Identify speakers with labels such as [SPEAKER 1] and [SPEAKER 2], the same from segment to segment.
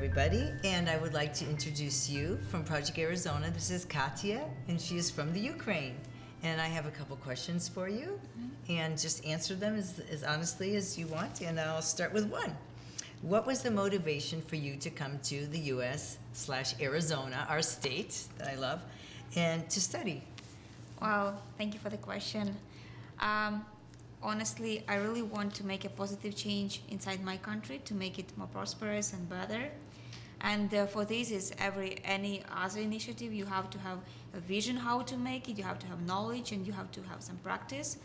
[SPEAKER 1] everybody, and I would like to introduce you from Project Arizona. This is Katya, and she is from the Ukraine. And I have a couple questions for you, and just answer them as honestly as you want, and I'll start with one. What was the motivation for you to come to the U.S./Arizona, our state that I love, and to study?
[SPEAKER 2] Well, thank you for the question. Honestly, I really want to make a positive change inside my country to make it more prosperous and better. And for this is any other initiative, you have to have a vision how to make it, you have to have knowledge, and you have to have some practice.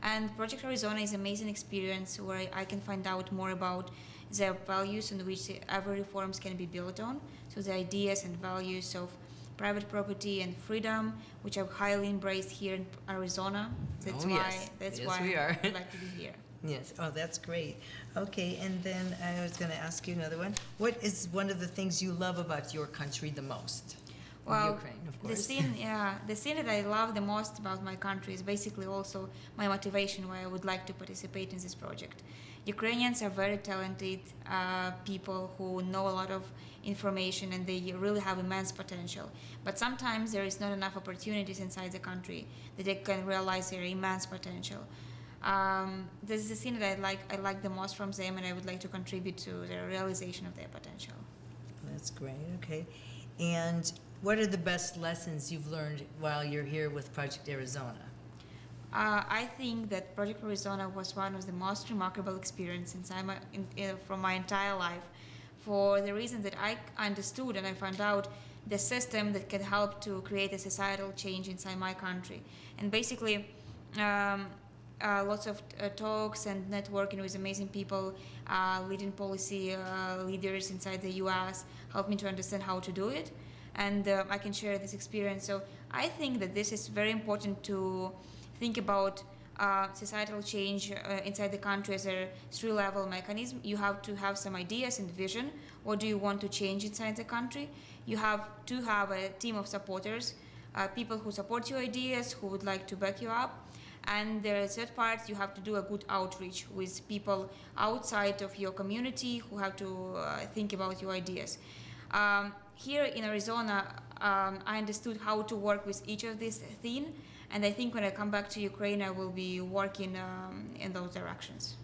[SPEAKER 2] And Project Arizona is an amazing experience where I can find out more about the values on which every reforms can be built on. So the ideas and values of private property and freedom, which I've highly embraced here in Arizona. That's why
[SPEAKER 1] we are.
[SPEAKER 2] I'd like to be here.
[SPEAKER 1] Yes. Oh, that's great. Okay, and then I was going to ask you another one. What is one of the things you love about your country the most?
[SPEAKER 2] Well,
[SPEAKER 1] Ukraine, of course.
[SPEAKER 2] The thing that I love the most about my country is basically also my motivation why I would like to participate in this project. Ukrainians are very talented people who know a lot of information, and they really have immense potential. But sometimes there is not enough opportunities inside the country that they can realize their immense potential. This is the thing that I like the most from them, and I would like to contribute to the realization of their potential.
[SPEAKER 1] That's great. Okay. And what are the best lessons you've learned while you're here with Project Arizona?
[SPEAKER 2] I think that Project Arizona was one of the most remarkable experiences from my entire life, for the reason that I understood and I found out the system that can help to create a societal change inside my country. And basically, lots of talks and networking with amazing people, leading policy leaders inside the US helped me to understand how to do it, and I can share this experience. So I think that this is very important to think about societal change inside the country as a three-level mechanism. You have to have some ideas and vision. What do you want to change inside the country? You have to have a team of supporters, people who support your ideas, who would like to back you up. And the third part, you have to do a good outreach with people outside of your community who have to think about your ideas. Here in Arizona, I understood how to work with each of these things, and I think when I come back to Ukraine, I will be working in those directions.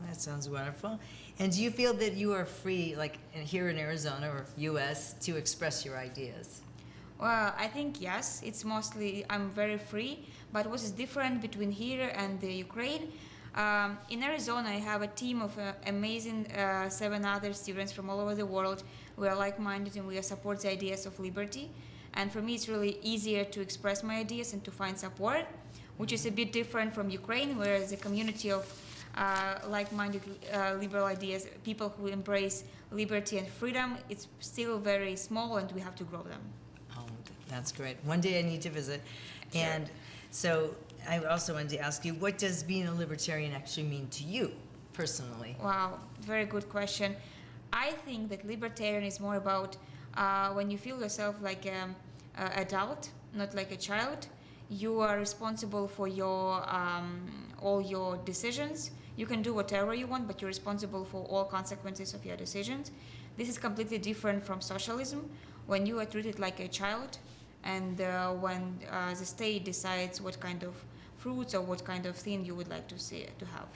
[SPEAKER 1] That sounds wonderful. And do you feel that you are free, like here in Arizona or US, to express your ideas?
[SPEAKER 2] Well, I think yes, it's mostly, I'm very free, but what is different between here and the Ukraine, in Arizona I have a team of amazing 7 other students from all over the world. We are like-minded and we support the ideas of liberty, and for me it's really easier to express my ideas and to find support, which is a bit different from Ukraine, where the community of like-minded liberal ideas, people who embrace liberty and freedom, it's still very small and we have to grow them.
[SPEAKER 1] Oh, that's great. One day I need to visit.
[SPEAKER 2] Sure.
[SPEAKER 1] And so I also wanted to ask you, what does being a libertarian actually mean to you personally?
[SPEAKER 2] Wow, very good question. I think that libertarian is more about when you feel yourself like an adult, not like a child. You are responsible for all your decisions. You can do whatever you want, but you're responsible for all consequences of your decisions. This is completely different from socialism, when you are treated like a child, and when the state decides what kind of fruits or what kind of thing you would like to have.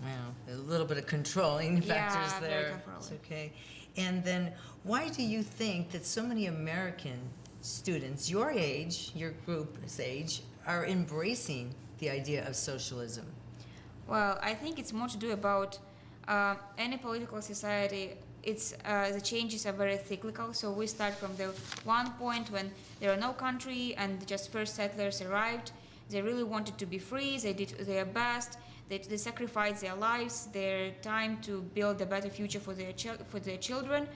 [SPEAKER 1] Wow, a little bit of controlling factors there.
[SPEAKER 2] Very controlling.
[SPEAKER 1] It's okay. And then why do you think that so many American students your age, your group's age, are embracing the idea of socialism?
[SPEAKER 2] Well, I think it's more to do about any political society. It's the changes are very cyclical. So we start from the one point when there are no country and just first settlers arrived. They really wanted to be free. They did their best. They sacrificed their lives, their time to build a better future for their children.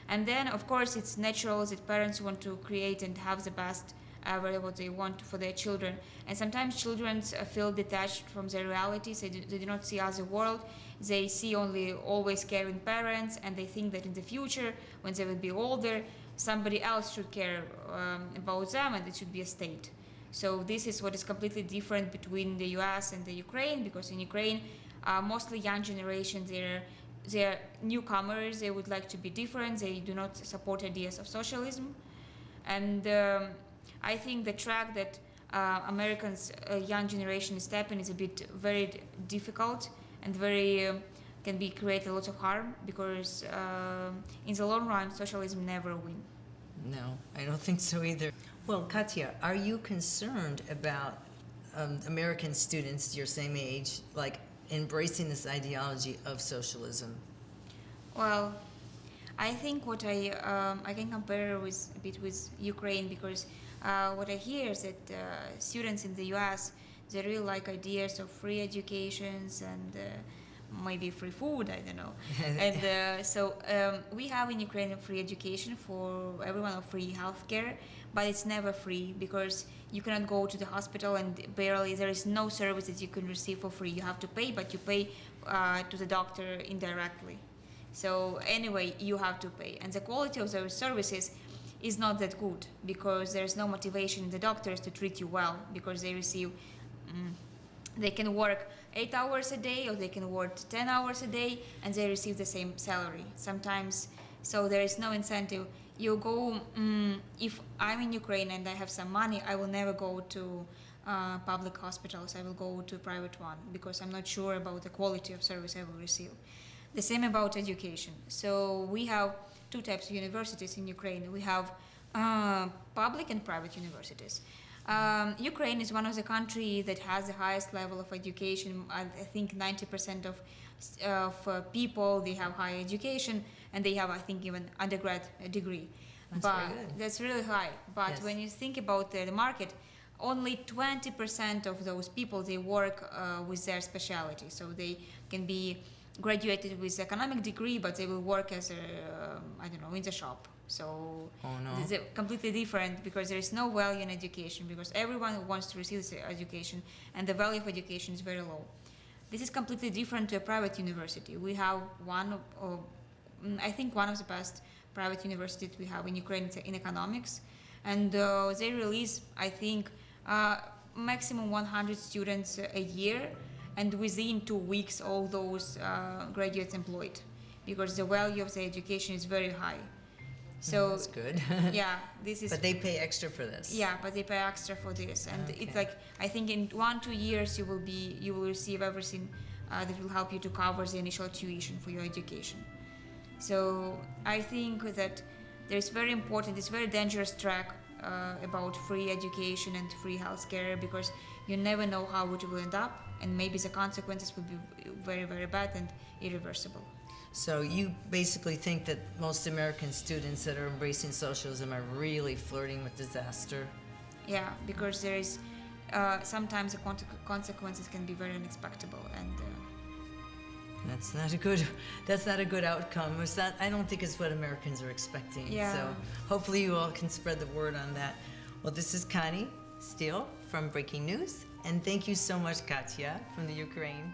[SPEAKER 2] And then, of course, it's natural that parents want to create and have the best what they want for their children. And sometimes children feel detached from their realities. They do not see other world. They see only always caring parents, and they think that in the future, when they will be older, somebody else should care about them, and it should be a state. So this is what is completely different between the US and the Ukraine, because in Ukraine, mostly young generation, they're they are newcomers. They would like to be different. They do not support ideas of socialism, and I think the track that Americans, young generation, is tapping is a bit very difficult and very can be create a lot of harm, because in the long run socialism never win.
[SPEAKER 1] No, I don't think so either. Well, Katya, are you concerned about American students your same age, like embracing this ideology of socialism?
[SPEAKER 2] Well, I think what I can compare with a bit with Ukraine, because what I hear is that students in the U.S. they really like ideas of free educations and maybe free food. I don't know. And so we have in Ukraine a free education for everyone, or free healthcare, but it's never free, because you cannot go to the hospital and barely there is no service that you can receive for free. You have to pay, but you pay to the doctor indirectly. So anyway, you have to pay, and the quality of those services is not that good, because there's no motivation in the doctors to treat you well, because they receive they can work 8 hours a day, or they can work 10 hours a day, and they receive the same salary sometimes. So there is no incentive. You go, if I'm in Ukraine and I have some money, I will never go to public hospitals. I will go to a private one, because I'm not sure about the quality of service I will receive. The same about education. So we have two types of universities in Ukraine. We have public and private universities. Ukraine is one of the countries that has the highest level of education. I think 90% of people, they have higher education, and they have, I think, even undergrad degree.
[SPEAKER 1] That's
[SPEAKER 2] but
[SPEAKER 1] very good.
[SPEAKER 2] that's really high. But
[SPEAKER 1] Yes.
[SPEAKER 2] when you think about the market, only 20% of those people, they work with their specialty. So they can be graduated with economic degree, but they will work as a, I don't know, in the shop. So
[SPEAKER 1] Oh no.
[SPEAKER 2] it's completely different, because there is no value in education, because everyone wants to receive this education, and the value of education is very low. This is completely different to a private university. We have I think one of the best private universities we have in Ukraine in economics, and they release, I think, maximum 100 students a year, and within 2 weeks all those graduates employed, because the value of the education is very high. So
[SPEAKER 1] that's good.
[SPEAKER 2] yeah, this is.
[SPEAKER 1] But they pay extra for this.
[SPEAKER 2] Yeah, but they pay extra for this, and
[SPEAKER 1] Okay.
[SPEAKER 2] it's like, I think in 1-2 years you will receive everything that will help you to cover the initial tuition for your education. So I think that there is very important, this very dangerous track about free education and free healthcare, because you never know how it will end up, and maybe the consequences will be very, very bad and irreversible.
[SPEAKER 1] So you basically think that most American students that are embracing socialism are really flirting with disaster?
[SPEAKER 2] Yeah, because there is sometimes the consequences can be very unexpected, and
[SPEAKER 1] That's not a good outcome. I don't think it's what Americans are expecting.
[SPEAKER 2] Yeah.
[SPEAKER 1] So hopefully you all can spread the word on that. Well, this is Connie Steele from Breaking News, and thank you so much, Katya, from the Ukraine.